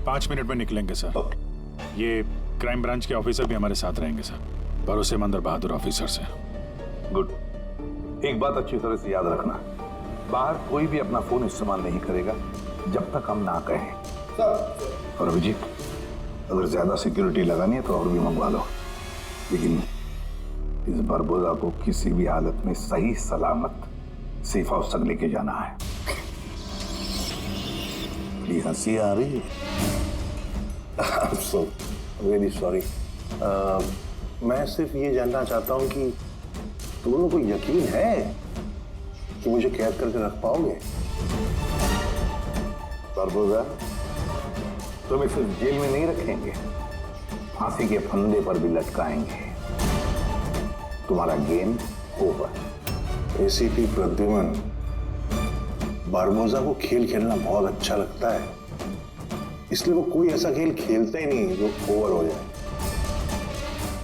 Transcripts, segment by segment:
5 minute में निकलेंगे sir. Okay. ये क्राइम ब्रांच के ऑफिसर भी हमारे साथ रहेंगे सर, भरोसेमंद और बहादुर ऑफिसर से। गुड। एक बात अच्छी तरह से याद रखना, बाहर कोई भी अपना फोन इस्तेमाल नहीं करेगा जब तक हम ना कहें। सर। और अभिजीत, अगर ज्यादा सिक्योरिटी लगानी है तो और भी मंगवा लो, लेकिन इस बरबोदा को किसी भी हालत में सही सलामत सेफ हाउस तक लेके जाना है। बड़ी हंसी आ रही है। So really sorry. मैं सिर्फ ये जानना चाहता हूँ कि तुम लोगों को यकीन है कि मुझे कैद करके रख पाओगे? बरबोदा, तुम्हें सिर्फ जेल में नहीं रखेंगे, फांसी के फंदे पर भी लटकाएंगे। तुम्हारा game over. ACP Pradyuman, Barbosa को खेल खेलना बहुत अच्छा लगता है, इसलिए वो कोई ऐसा खेल खेलता ही नहीं जो ओवर हो जाए।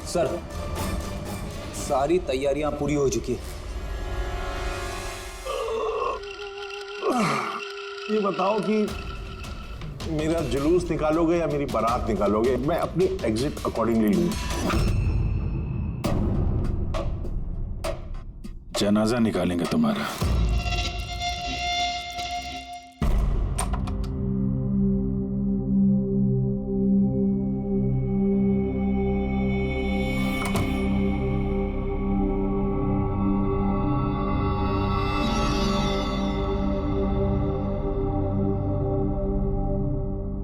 सर, सारी तैयारियां पूरी हो चुकी है। ये बताओ कि मेरा जुलूस निकालोगे या मेरी बारात निकालोगे? मैं अपनी एग्जिट अकॉर्डिंगली लूंगा। जनाजा निकालेंगे तुम्हारा।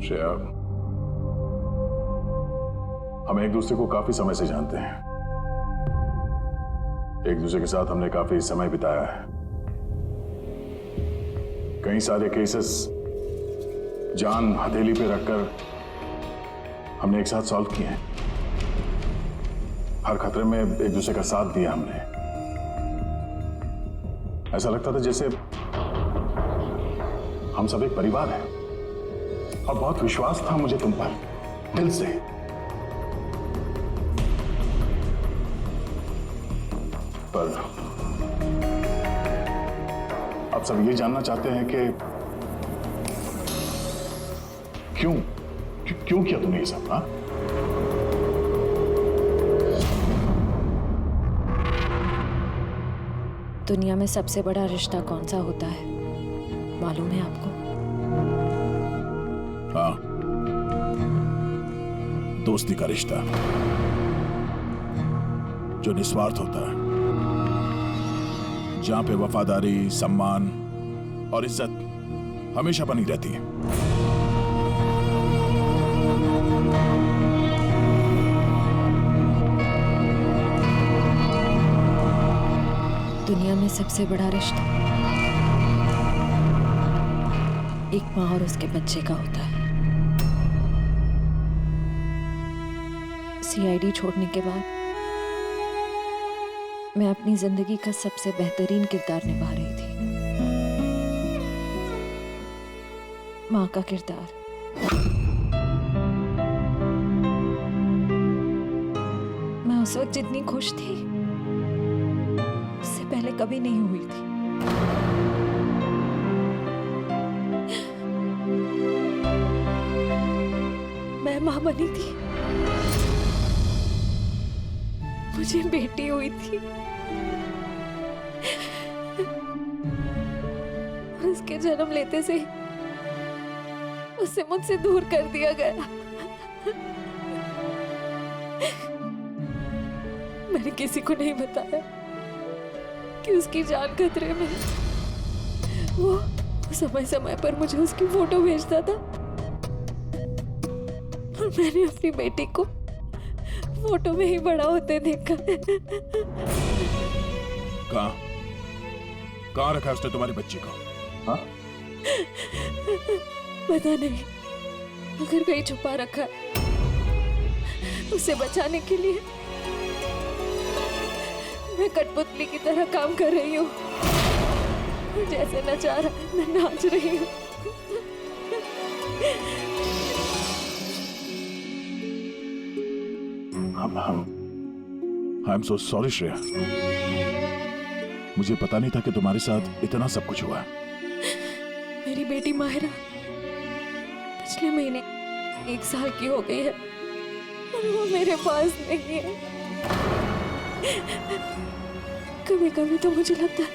श्रेया, हम एक दूसरे को काफी समय से जानते हैं। एक दूसरे के साथ हमने काफी समय बिताया है। कई सारे केसेस जान हथेली पे रखकर हमने एक साथ सॉल्व किए हैं। हर खतरे में एक दूसरे का साथ दिया हमने। ऐसा लगता था जैसे हम सब एक परिवार हैं, और बहुत विश्वास था मुझे तुम पर, दिल से। पर अब सब ये जानना चाहते हैं कि क्यों किया तुमने ये सब? हाँ, दुनिया में सबसे बड़ा रिश्ता कौन सा होता है मालूम है आपको? हाँ, दोस्ती का रिश्ता, जो निस्वार्थ होता है, जहां पे वफादारी, सम्मान और इज्जत हमेशा बनी रहती है। दुनिया में सबसे बड़ा रिश्ता एक माँ और उसके बच्चे का होता है। सीआईडी छोड़ने के बाद मैं अपनी जिंदगी का सबसे बेहतरीन किरदार निभा रही थी, माँ का किरदार। मैं उस वक्त जितनी खुश थी उससे पहले कभी नहीं हुई थी। मैं माँ बनी थी, मुझे बेटी हुई थी, उसके जन्म लेते से उसे मुझसे दूर कर दिया गया। मैंने किसी को नहीं बताया कि उसकी जान खतरे में है। वो समय समय पर मुझे उसकी फोटो भेजता था और मैंने अपनी बेटी को फोटो में ही बड़ा होते देखा। कहाँ रखा है उसने तुम्हारी बच्ची को? हाँ? पता नहीं, अगर कहीं छुपा रखा है। उसे बचाने के लिए मैं कठपुतली की तरह काम कर रही हूँ, जैसे नचा रहा है मैं नाच रही हूँ। I am so sorry Shreya, मुझे पता नहीं था कि तुम्हारे साथ इतना सब कुछ हुआ। मेरी बेटी माहिरा पिछले महीने 1 साल की हो गई है और वो मेरे पास नहीं है। कभी कभी तो मुझे लगता है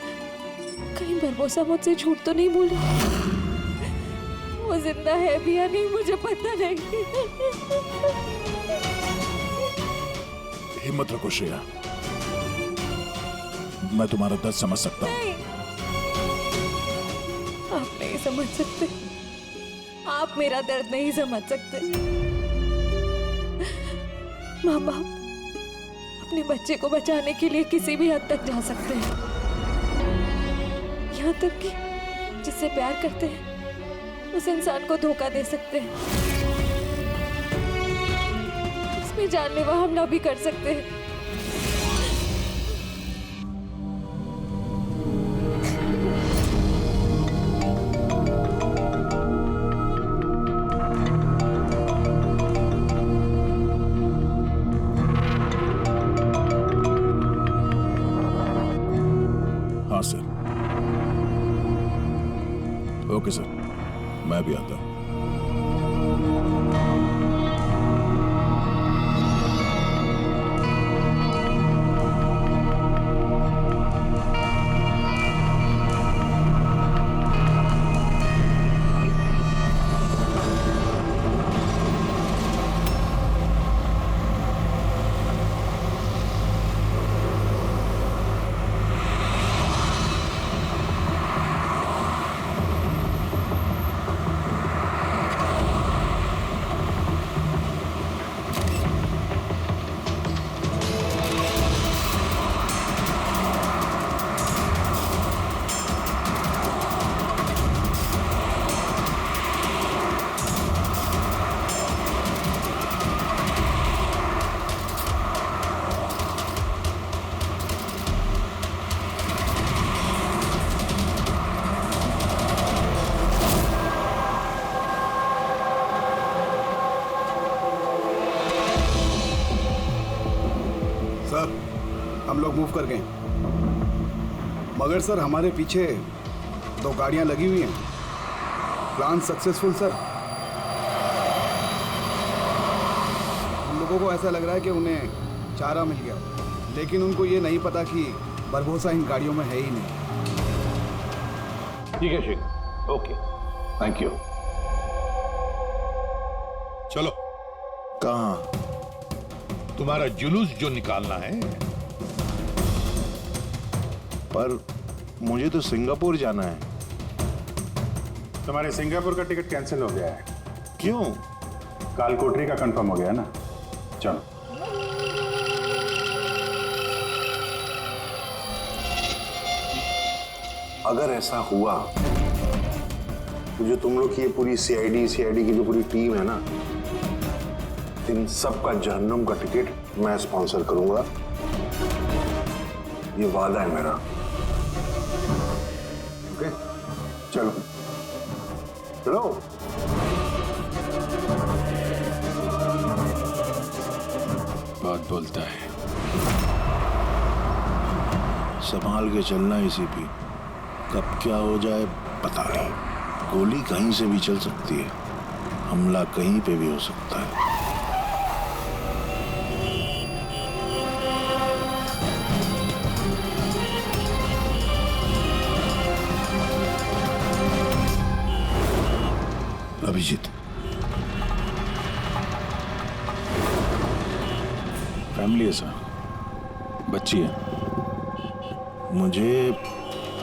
कहीं बरबोसा मुझसे झूठ तो नहीं बोला। वो जिंदा है भी या नहीं मुझे पता नहीं। हिम्मत रखो श्रेया, मैं तुम्हारा दर्द समझ सकता हूँ। नहीं, आप नहीं समझ सकते, आप मेरा दर्द नहीं समझ सकते। माँ बाप अपने बच्चे को बचाने के लिए किसी भी हद तक जा सकते हैं, यहाँ तक कि जिससे प्यार करते हैं उस इंसान को धोखा दे सकते हैं। इसमें जानलेवा हमला भी कर सकते हैं। हाँ सर। ओके सर, मैं भी आता हूँ। सर, हम लोग मूव कर गए, मगर सर हमारे पीछे 2 गाड़ियां लगी हुई हैं। Plan successful sir. हम लोगों को ऐसा लग रहा है कि उन्हें चारा मिल गया, लेकिन उनको ये नहीं पता कि बरबोसा इन गाड़ियों में है ही नहीं। ठीक है शेख, ओके, थैंक यू। चलो, कहाँ? तुम्हारा जुलूस जो निकालना है। पर मुझे तो सिंगापुर जाना है। तुम्हारे सिंगापुर का टिकट कैंसिल हो गया है। क्यों? काल कोठरी का कंफर्म हो गया ना। चलो। अगर ऐसा हुआ तो जो तुम लोग की ये पूरी सीआईडी की जो पूरी टीम है ना, इन सब का जहन्नुम का टिकट मैं स्पॉन्सर करूंगा। ये वादा है मेरा। ओके, चलो चलो। बहुत बोलता है। संभाल के चलना एसीपी, कब क्या हो जाए पता नहीं। गोली कहीं से भी चल सकती है, हमला कहीं पे भी हो सकता है। अभिजीत, फैमिली है सर, बच्ची है। मुझे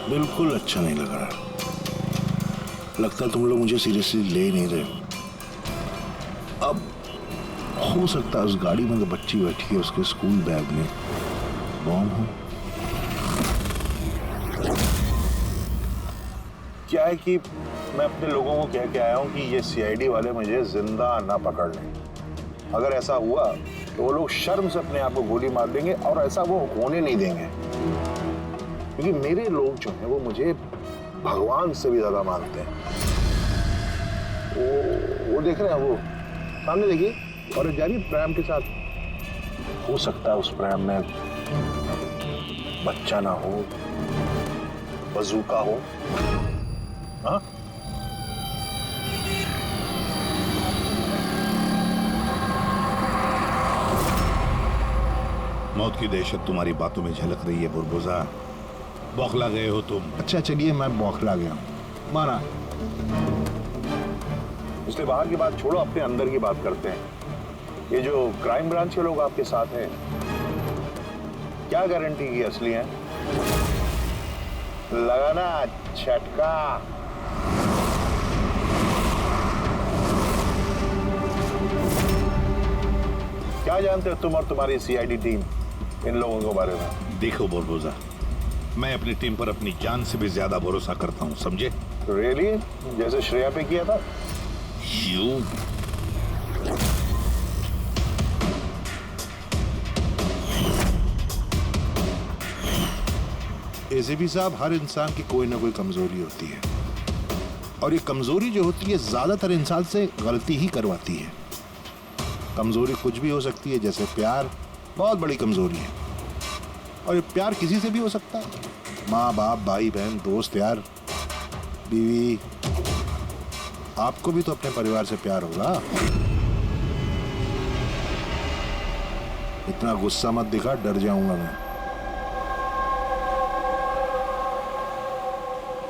बिल्कुल अच्छा नहीं लग रहा। लगता है तुम लोग मुझे सीरियसली ले ही नहीं रहे हो। अब हो सकता है उस गाड़ी में तो बच्ची बैठी है, उसके स्कूल बैग में बॉम्ब हो। क्या है कि मैं अपने लोगों को कह के आया हूं कि ये सीआईडी वाले मुझे जिंदा ना पकड़ लें। अगर ऐसा हुआ तो वो लोग शर्म से अपने आप को गोली मार देंगे, और ऐसा वो होने नहीं देंगे, क्योंकि मेरे लोग जो हैं वो मुझे भगवान से भी ज्यादा मानते हैं। वो देख रहे हैं, वो सामने देखिए, और जा रही प्रैम के साथ। हो सकता है उस प्रैम में बच्चा ना हो, बजूका हो। हाँ, मौत की दहशत तुम्हारी बातों में झलक रही है बुरबुजा। बौखला गए हो तुम। अच्छा चलिए, मैं बौखला गया हूं, माना। इसलिए बाहर की बात छोड़ो, अपने अंदर की बात करते हैं। ये जो क्राइम ब्रांच के लोग आपके साथ हैं, क्या गारंटी की असली हैं? लगाना झटका। क्या जानते हो तुम और तुम्हारी सीआईडी टीम इन लोगों के बारे में? देखो बुरबुजा, मैं अपनी टीम पर अपनी जान से भी ज्यादा भरोसा करता हूं, समझे? रियली? जैसे श्रेया पे किया था? यू एसीपी साहब, हर इंसान की कोई ना कोई कमजोरी होती है, और ये कमजोरी जो होती है ज्यादातर इंसान से गलती ही करवाती है। कमजोरी कुछ भी हो सकती है, जैसे प्यार बहुत बड़ी कमजोरी है, और ये प्यार किसी से भी हो सकता है, माँ बाप, भाई बहन, दोस्त, यार, बीवी। आपको भी तो अपने परिवार से प्यार होगा। इतना गुस्सा मत दिखा, डर जाऊंगा मैं।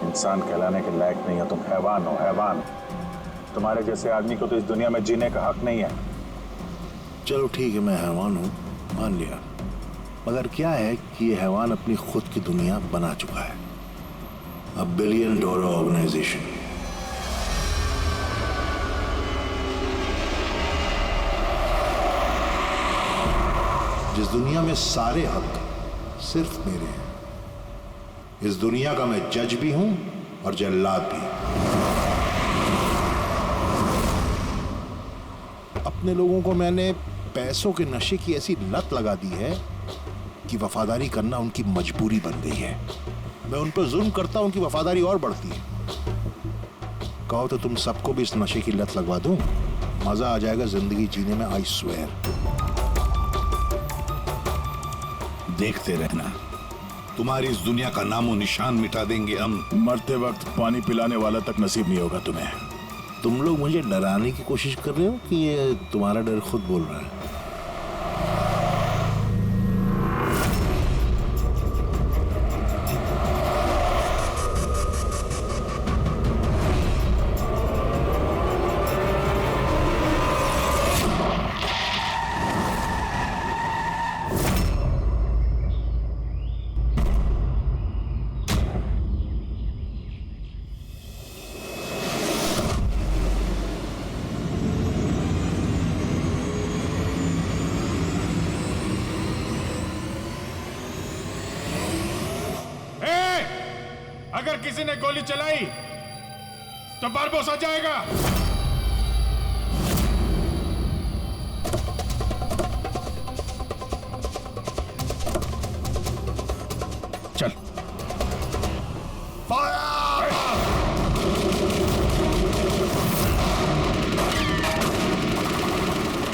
इंसान कहलाने के लायक नहीं हो तुम, हैवान हो, हैवान। तुम्हारे जैसे आदमी को तो इस दुनिया में जीने का हक नहीं है। चलो ठीक है, मैं हैवान हूं, मान लिया, मगर क्या है कि ये हैवान अपनी खुद की दुनिया बना चुका है, $1 बिलियन ऑर्गेनाइजेशन। जिस दुनिया में सारे हक सिर्फ मेरे हैं। इस दुनिया का मैं जज भी हूं और जल्लाद भी। अपने लोगों को मैंने पैसों के नशे की ऐसी लत लगा दी है कि वफादारी करना उनकी मजबूरी बन गई है। मैं उन पर जुल्म करता हूं कि वफादारी और बढ़ती है। कहो तो तुम सबको भी इस नशे की लत लगवा दूं, मजा आ जाएगा जिंदगी जीने में, आई स्वेयर। देखते रहना, तुम्हारी इस दुनिया का नामो निशान मिटा देंगे हम। मरते वक्त पानी पिलाने वाला तक नसीब नहीं होगा तुम्हें। तुम लोग मुझे डराने की कोशिश कर रहे हो कि ये तुम्हारा डर खुद बोल रहा है? अगर किसी ने गोली चलाई तो बारबोस आ जाएगा। चल।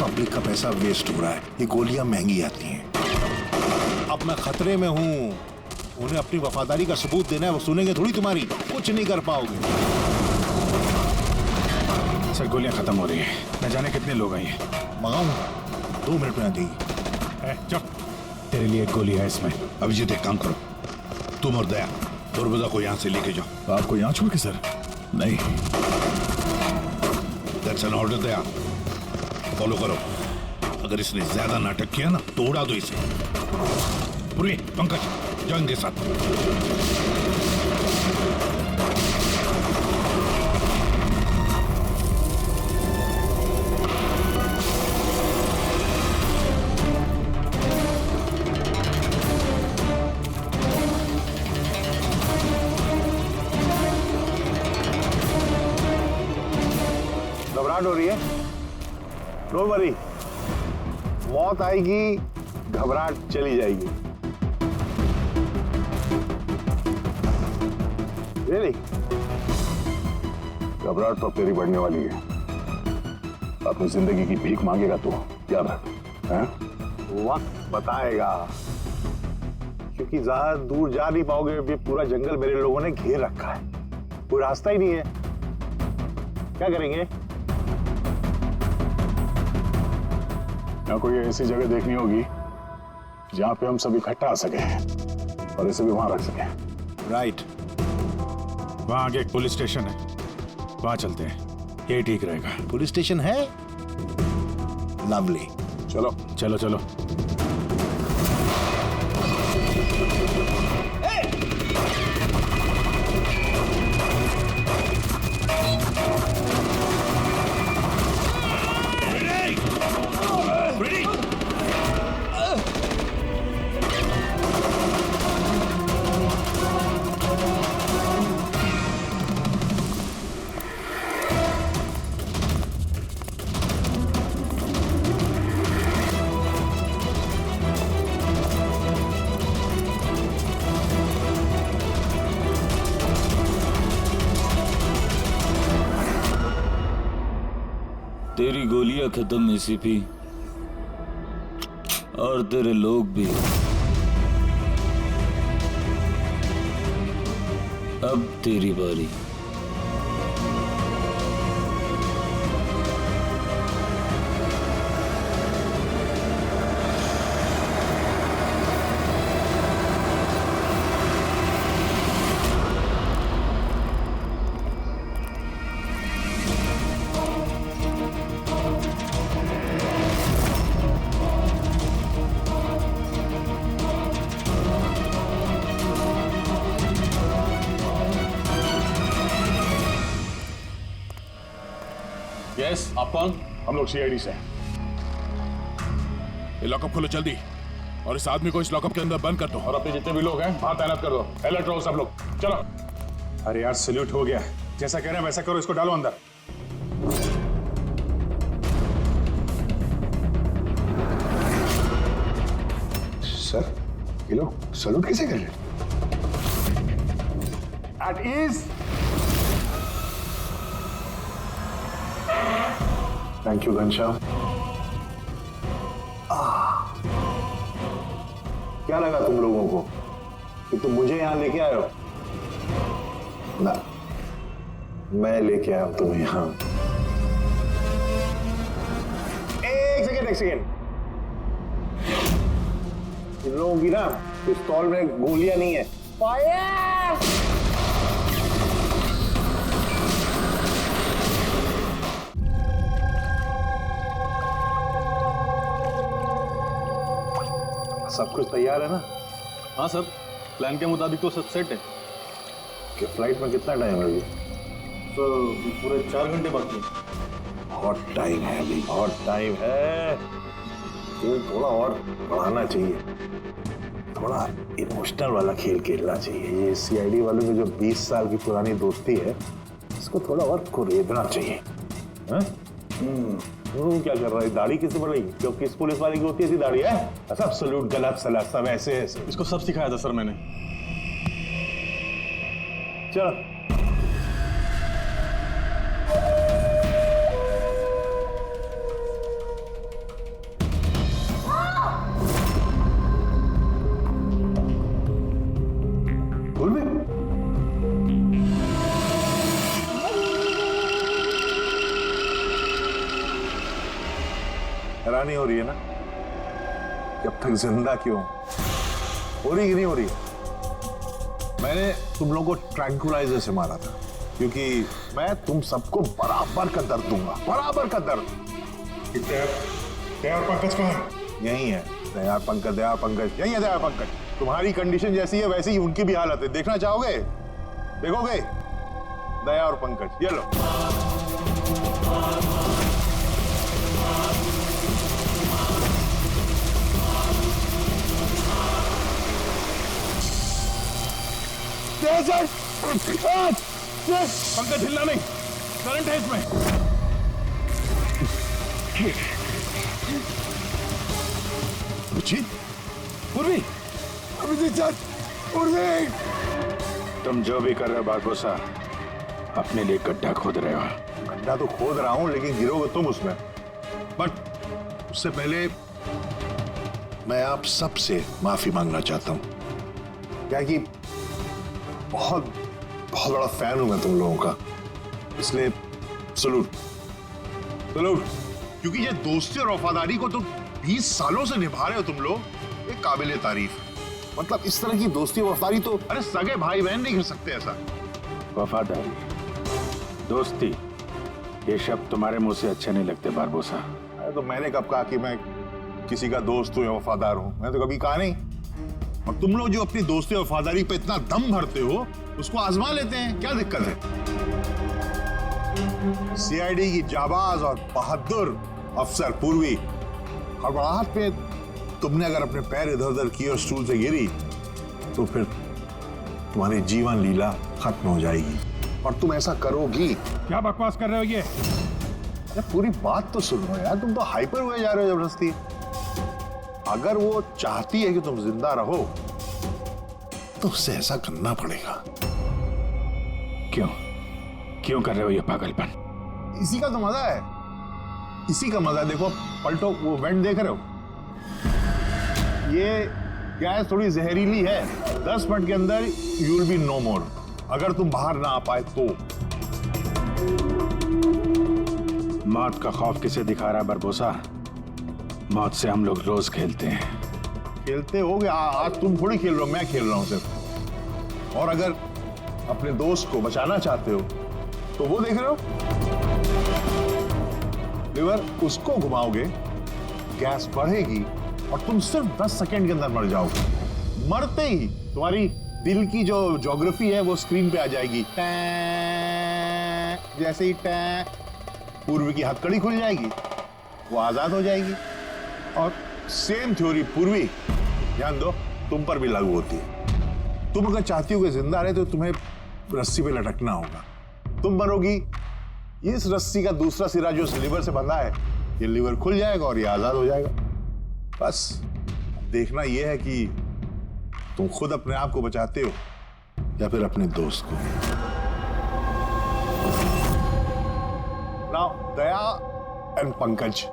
पब्लिक का पैसा वेस्ट हो रहा है, ये गोलियां महंगी आती हैं। अब मैं खतरे में हूं, उन्हें अपनी वफादारी का सबूत देना है, वो सुनेंगे थोड़ी तुम्हारी, कुछ नहीं कर पाओगे। सर गोलियां खत्म हो रही हैं, न जाने कितने लोग आए हैं। मंगाऊं? 2 मिनट में आ जाएगी। चुप, तेरे लिए एक गोली है इसमें। अभिजीत एक काम करो, तुम और दया बुरबुजा को यहाँ से लेके जाओ। आपको यहाँ छोड़ के सर? नहीं। That's an order. Daya follow करो, अगर इसने ज्यादा नाटक किया ना तो उड़ा दो इसे। पूरी पंकज जाओ इनके साथ। घबराहट हो रही है? डोंट वरी, मौत आएगी, घबराहट चली जाएगी। Really? घबराहट तो तेरी बढ़ने वाली है। अपनी जिंदगी की भीख मांगेगा तू, याद है? वक्त बताएगा, क्योंकि ज्यादा दूर जा नहीं पाओगे। ये पूरा जंगल मेरे लोगों ने घेर रखा है, कोई रास्ता ही नहीं है। क्या करेंगे? यहाँ कोई ऐसी जगह देखनी होगी जहां पे हम सब इकट्ठा आ सके और इसे भी वहां रख सके। राइट। वहां आगे एक पुलिस स्टेशन है, वहां चलते हैं, ये ठीक रहेगा। पुलिस स्टेशन है? लवली। चलो चलो चलो। तेरी गोलियां खत्म एसीपी, और तेरे लोग भी। अब तेरी बारी। यस, आप कौन? हम लोग सीआईडी से हैं। ये लॉकअप खोलो जल्दी, और इस आदमी को इस लॉकअप के अंदर बंद कर दो। और अपने जितने भी लोग हैं वहां तैनात कर दो। अलर्ट रहो सब लोग। चलो। अरे यार सैल्यूट हो गया, जैसा कह रहे हैं वैसा करो, इसको डालो अंदर। सर ये लोग सलूट कैसे कर रहे हैं? At ease. Thank you Ghanshyam. क्या लगा तुम लोगों को कि तुम मुझे यहां लेके आए हो? ना, मैं लेके आया हूं तुम्हें यहां। एक सेकेंड। इन लोगों की ना पिस्तौल में गोलियां नहीं है। फायर! सब कुछ तैयार है ना? हाँ सर, प्लान के मुताबिक तो सब सेट है। कि फ्लाइट में कितना टाइम है अभी? तो पूरे 4 घंटे बाकी हैं। बहुत टाइम है अभी, बहुत टाइम है। ये थोड़ा और बढ़ाना चाहिए, थोड़ा इमोशनल वाला खेल खेलना चाहिए। ये सीआईडी वालों में जो 20 साल की पुरानी दोस्ती है, इसको थोड़ा और कुरेदना चाहिए। क्या कर रहा है? दाढ़ी किससे बढ़ रही? जो किस पुलिस वाले की होती है ऐसी दाढ़ी है? सब सलूट, गलत सलाह, सब ऐसे ऐसे। इसको सब सिखाया था सर मैंने। चलो हैरानी हो रही है ना कि अब तक जिंदा क्यों? हो रही कि नहीं हो रही? मैंने तुम लोगों को ट्रैंकुलाइजर से मारा था क्योंकि मैं तुम सबको बराबर का दर्द दूंगा, बराबर का दर्द। दयार पंकज कहाँ है? यही है दयार पंकज, दयार पंकज यही है। दयार पंकज, तुम्हारी कंडीशन जैसी है वैसी ही उनकी भी हालत है। देखना चाहोगे? देखोगे? दया और पंकज, ये लो। पंकज हिलना नहीं, करंट है इसमें। पूर्वी, तुम जो भी कर रहे हो बारबोसा, अपने लिए गड्ढा खोद रहे हो। गड्ढा तो खोद रहा हूं, लेकिन गिरोगे तुम उसमें। बट उससे पहले मैं आप सबसे माफी मांगना चाहता हूं। क्या कि बहुत बहुत बड़ा फैन हूं मैं तुम लोगों का, इसलिए सलूट सलूट। क्योंकि ये दोस्ती और वफादारी को तो 20 सालों से निभा रहे हो तुम लोग, ये काबिले तारीफ है। मतलब इस तरह की दोस्ती वफादारी तो अरे सगे भाई बहन नहीं कर सकते ऐसा। वफादारी, दोस्ती, ये शब्द तुम्हारे मुंह से अच्छे नहीं लगते बारबोसा। अरे तो मैंने कब कहा कि मैं किसी का दोस्त हूं या वफादार हूं? मैंने तो कभी कहा नहीं। और तुम लोग जो अपनी दोस्ती और वफादारी पे इतना दम भरते हो, उसको आजमा लेते हैं, क्या दिक्कत है? सीआईडी की जाबाज और बहादुर अफसर पूर्वी, हड़बड़ाहट पे तुमने अगर अपने पैर इधर उधर किए और स्टूल से गिरी तो फिर तुम्हारी जीवन लीला खत्म हो जाएगी। और तुम ऐसा करोगी। क्या बकवास कर रहे हो ये? अरे पूरी बात तो सुनो यार, तुम तो हाइपर हुए जा रहे हो जबरदस्ती। अगर वो चाहती है कि तुम जिंदा रहो तो उससे ऐसा करना पड़ेगा। क्यों कर रहे हो ये पागलपन? इसी का तो मजा है, इसी का मजा है। देखो पलटो, वो वेंट देख रहे हो? ये गैस थोड़ी जहरीली है, 10 मिनट के अंदर यू विल बी नो मोर। अगर तुम बाहर ना आ पाए तो। मौत का खौफ किसे दिखा रहा है बरबोसा? मौत से हम लोग रोज खेलते हैं। खेलते होगे, आज तुम थोड़ी खेल रहे हो, मैं खेल रहा हूं सिर्फ। और अगर अपने दोस्त को बचाना चाहते हो तो वो देख रहे हो, लिवर उसको घुमाओगे, गैस बढ़ेगी और तुम सिर्फ 10 सेकंड के अंदर मर जाओगे। मरते ही तुम्हारी दिल की जो ज्योग्राफी है वो स्क्रीन पे आ जाएगी। जैसे ही पूर्वी की हथकड़ी खुल जाएगी, वो आजाद हो जाएगी। और सेम थ्योरी पूर्वी, ध्यान दो, तुम पर भी लागू होती है। तुम अगर चाहती हो कि जिंदा रहे तो तुम्हें रस्सी पे लटकना होगा। तुम मरोगी, इस रस्सी का दूसरा सिरा जो लिवर से बंधा है, ये लिवर खुल जाएगा और ये आजाद हो जाएगा। बस देखना यह है कि तुम खुद अपने आप को बचाते हो या फिर अपने दोस्त को। Now Daya and Pankaj.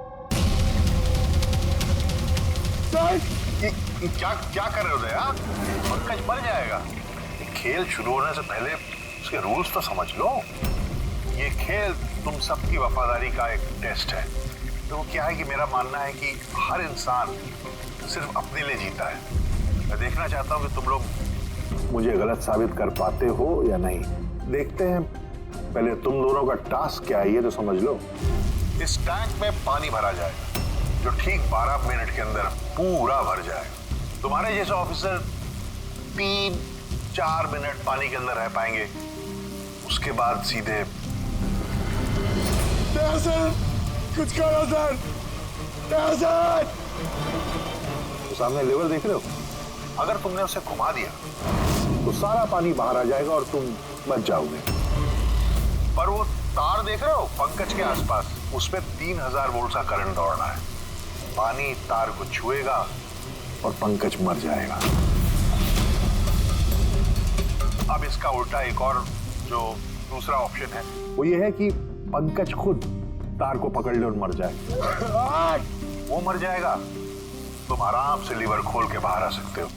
क्या क्या कर रहे हो दया? पंकज मर जाएगा। खेल शुरू होने से पहले उसके रूल्स तो समझ लो। ये खेल तुम सबकी वफादारी का एक टेस्ट है। तो वो क्या है कि मेरा मानना है कि हर इंसान सिर्फ अपने लिए जीता है। मैं देखना चाहता हूं कि तुम लोग मुझे गलत साबित कर पाते हो या नहीं। देखते हैं, पहले तुम दोनों का टास्क क्या है ये तो समझ लो। इस टैंक में पानी भरा जाएगा जो ठीक 12 मिनट के अंदर पूरा भर जाएगा। तुम्हारे जैसे ऑफिसर 3-4 मिनट पानी के अंदर रह पाएंगे, उसके बाद सीधे सर, कुछ करो सर, सर। तो सामने लेवर देख रहे हो? अगर तुमने उसे घुमा दिया तो सारा पानी बाहर आ जाएगा और तुम बच जाओगे। पर वो तार देख रहे हो पंकज के आसपास, उसपे 3000 वोल्ट का करंट दौड़ना है। पानी तार को छुएगा और पंकज मर जाएगा। अब इसका उल्टा एक और जो दूसरा ऑप्शन है वो ये है कि पंकज खुद तार को पकड़ ले और मर जाए। वो मर जाएगा, तुम आराम से लीवर खोल के बाहर आ सकते हो।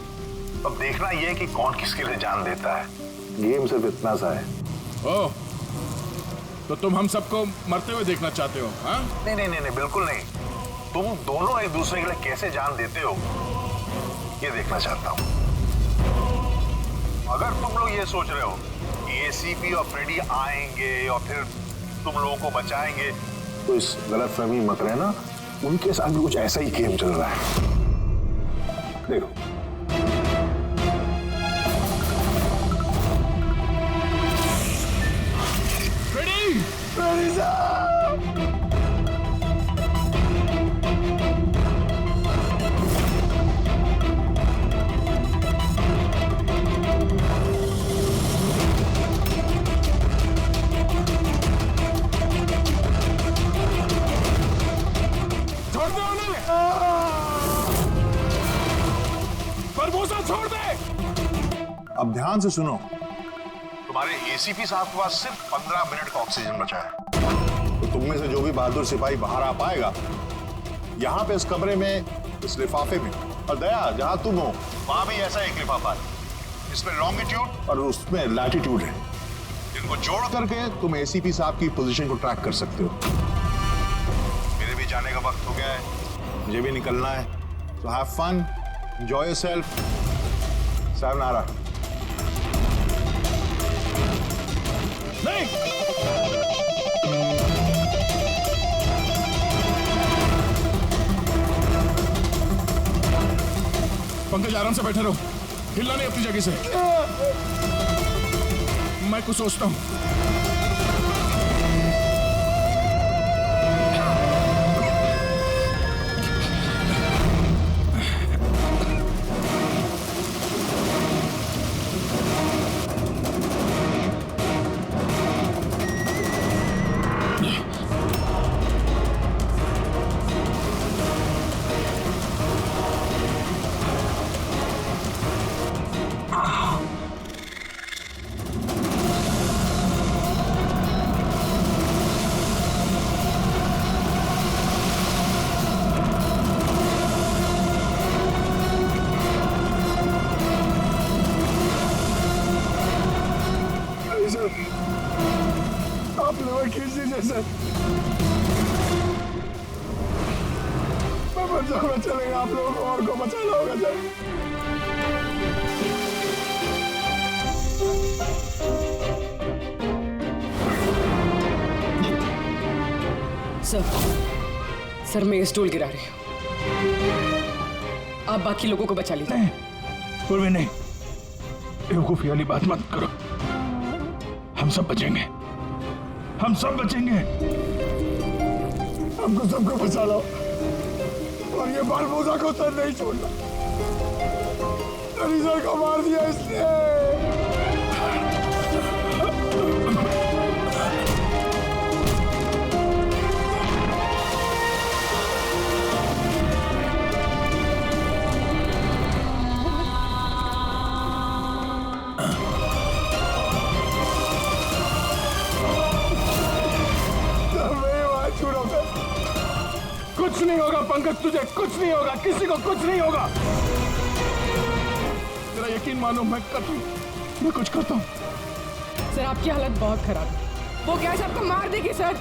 अब देखना ये है कि कौन किसके लिए जान देता है। गेम सिर्फ इतना सा है। ओह, तो तुम हम सबको मरते हुए देखना चाहते हो? हाँ? नहीं नहीं नहीं, बिल्कुल नहीं। तुम दोनों एक दूसरे के लिए कैसे जान देते हो ये देखना चाहता हूं। अगर तुम लोग ये सोच रहे हो कि एसीपी और फ्रेडी आएंगे और फिर तुम लोगों को बचाएंगे, तो इस गलतफहमी मत रहना। उनके साथ भी कुछ ऐसा ही गेम चल रहा है। देखो, फ्रेडी साहब! छोड़ दे। अब ध्यान से सुनो, तुम्हारे एसीपी साहब के पास सिर्फ 15 मिनट का ऑक्सीजन बचा है। तो तुम में से जो भी बहादुर सिपाही बाहर आ पाएगा, यहाँ पे इस कमरे में, इस लिफाफे में, और दया जहां तुम हो वहां भी ऐसा एक लिफाफा है। इसमें लॉन्गिट्यूड और उसमें लैटिट्यूड है। इनको जोड़ करके तुम एसीपी साहब की पोजीशन को ट्रैक कर सकते हो। मेरे भी जाने का वक्त हो गया है, मुझे भी निकलना है। तो have fun, Enjoy yourself. sayonara. नहीं, पंकज आराम से बैठे रहो, हिलना नहीं अपनी जगह से। मैं कुछ सोचता हूं। आप लोग खींच दीजिए सर, मैं मर जाऊंगा, चलेगा। आप लोगों को और को बचाना होगा सर। सर मैं ये स्टूल गिरा रही हूँ, आप बाकी लोगों को बचा लीजिए। नहीं, पूर्वी नहीं, बेवकूफी वाली बात मत करो। हम सब बचेंगे, हम सब बचेंगे। हमको सबको बचा लो और ये बालबूजा को सर नहीं छोड़ना। सर को मार दिया इसने। कुछ नहीं होगा पंकज, तुझे कुछ नहीं होगा, किसी को कुछ नहीं होगा। तेरा यकीन मानो, मैं कुछ करता हूँ। सर आपकी हालत बहुत खराब है, वो गैस आपको मार देगी सर।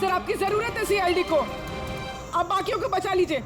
सर आपकी जरूरत है सीआईडी को, आप बाकियों को बचा लीजिए।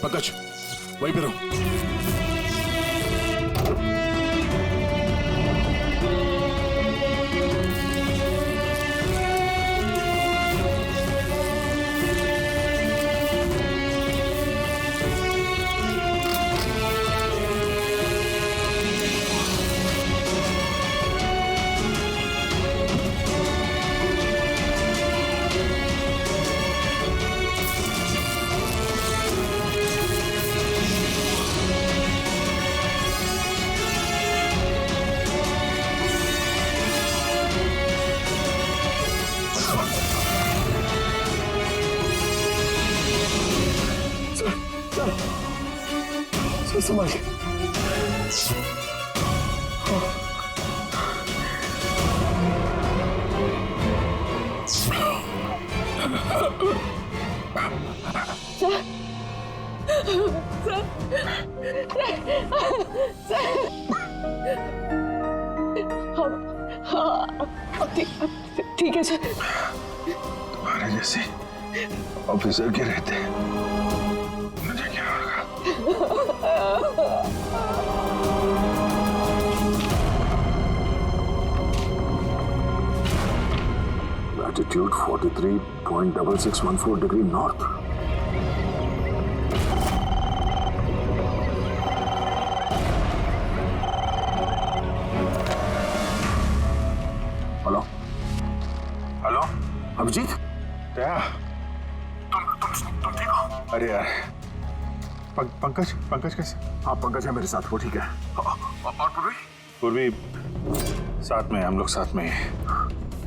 पंकज वहीं पे रहो। संभाल के। ठीक है सर। तुम्हारे जैसे ऑफिसर के रहते मुझे क्या होगा? Latitude 43.6614 degree north. Hello hello Abhijeet क्या तुम ठीक हो? अरे यार पंकज कैसे? हाँ पंकज है मेरे साथ, वो ठीक है। और पूर्वी साथ में, हम लोग साथ में हैं।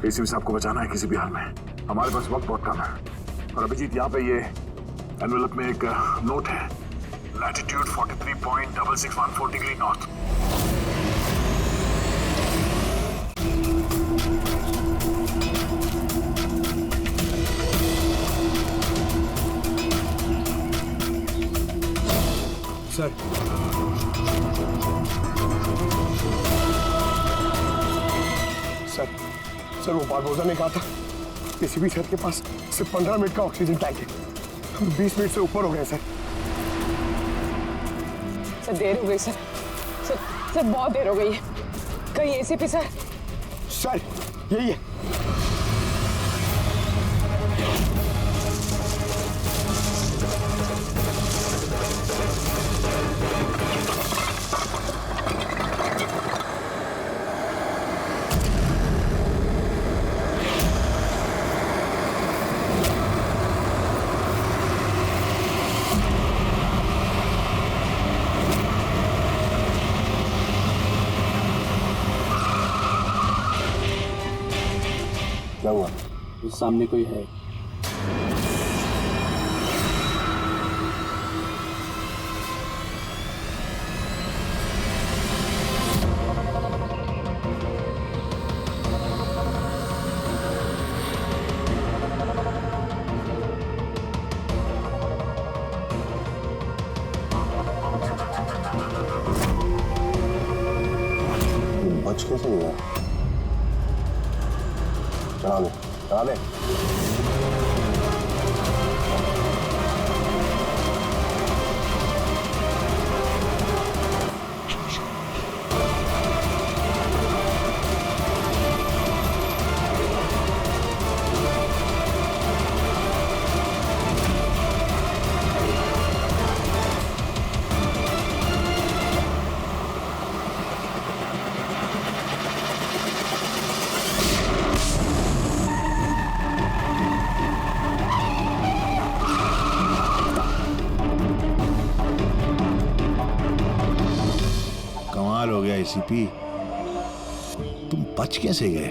एसीपी साहब को बचाना है किसी भी हाल में। हमारे पास वक्त बहुत कम है। और अभिजीत यहाँ पे ये एनवेलप में एक नोट है, latitude 43.6614 degree north. Sir sir वो बारबोजा ने कहा था एसीपी सर के पास सिर्फ 15 मिनट का ऑक्सीजन टैंक है। हम 20 मिनट से ऊपर हो गए सर। सर देर हो गई सर। सर बहुत देर हो गई है। कहीं एसीपी सर? सर यही है। क्या हुआ? उस सामने कोई है। बच कैसे गया? चला दे। हो गया एसीपी, तुम बच कैसे गए?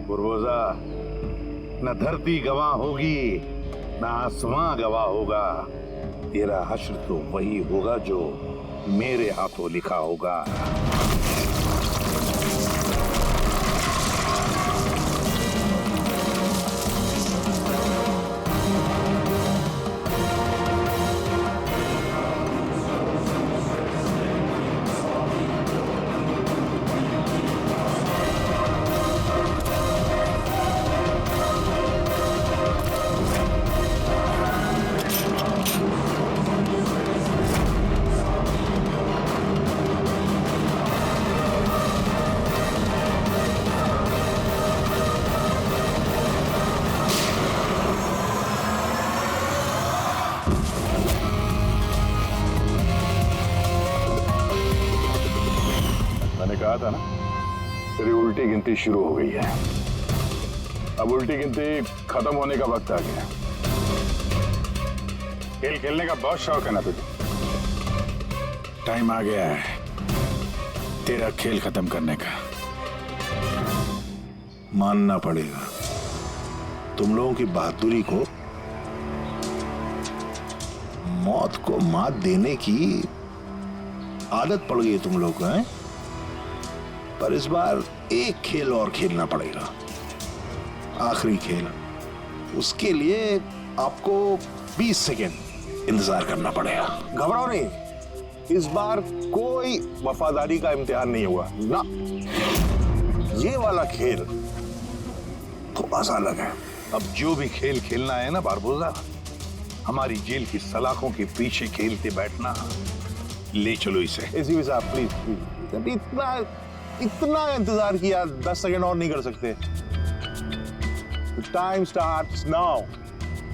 बुरबोजा, न धरती गवाह होगी न आसमां गवाह होगा। तेरा हश्र तो वही होगा जो मेरे हाथों लिखा होगा। मैंने कहा था ना, तेरी उल्टी गिनती शुरू हो गई है। अब उल्टी गिनती खत्म होने का वक्त आ गया। खेल खेलने का बहुत शौक है ना तुझे? टाइम आ गया है तेरा खेल खत्म करने का। मानना पड़ेगा, तुम लोगों की बहादुरी को, मौत को मात देने की आदत पड़ गई तुम लोगों को, हैं? पर इस बार एक खेल और खेलना पड़ेगा, आखिरी खेल। उसके लिए आपको 20 सेकेंड इंतजार करना पड़ेगा। घबराओ नहीं, इस बार कोई वफादारी का इम्तिहान नहीं हुआ ना। ये वाला खेल थोड़ा सा अलग है। अब जो भी खेल खेलना है ना बारबोजा, हमारी जेल की सलाखों के पीछे खेलते बैठना। ले चलो इसे। एसीपी साहब प्लीज प्लीज, अभी इतना इंतजार किया, 10 सेकंड और नहीं कर सकते। Time starts now.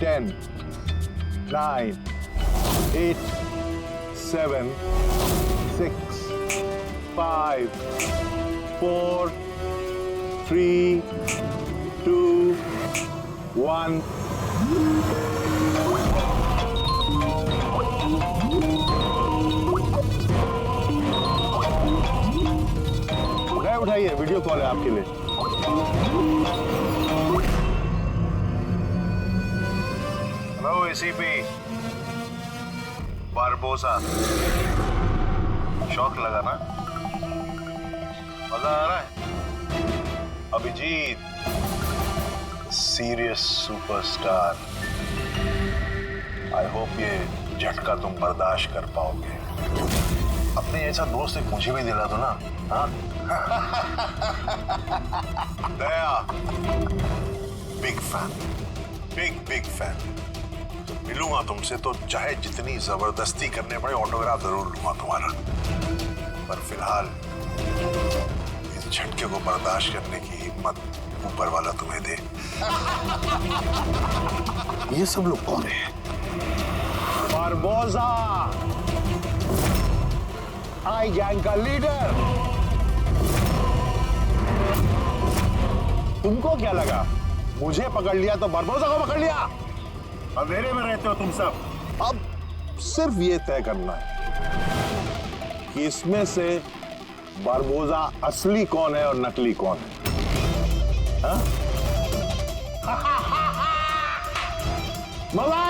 10 9 8 7 6 5 4 3 2 1। उठाइए, वीडियो कॉल है आपके लिए। हेलो एसीपी बारबोसा, शौक लगा ना? मजा आ रहा है? Abhijeet serious superstar, I hope ये झटका तुम बर्दाश्त कर पाओगे। अपने ऐसा दोस्त एक मुझे भी दिला दो ना। हाँ दया, बिग फैन, बिग फैन। मिलूंगा तुमसे तो चाहे जितनी जबरदस्ती करने पड़े, ऑटोग्राफ जरूर लूंगा तुम्हारा। पर फिलहाल इस झटके को बर्दाश्त करने की हिम्मत ऊपर वाला तुम्हें दे। ये सब लोग कौन है? बारबोसा, आई गैंग का लीडर। तुमको क्या लगा मुझे पकड़ लिया तो बारबोसा को पकड़ लिया? अंधेरे में रहते हो तुम सब। अब सिर्फ ये तय करना है कि इसमें से बारबोसा असली कौन है और नकली कौन है। हाँ? मजा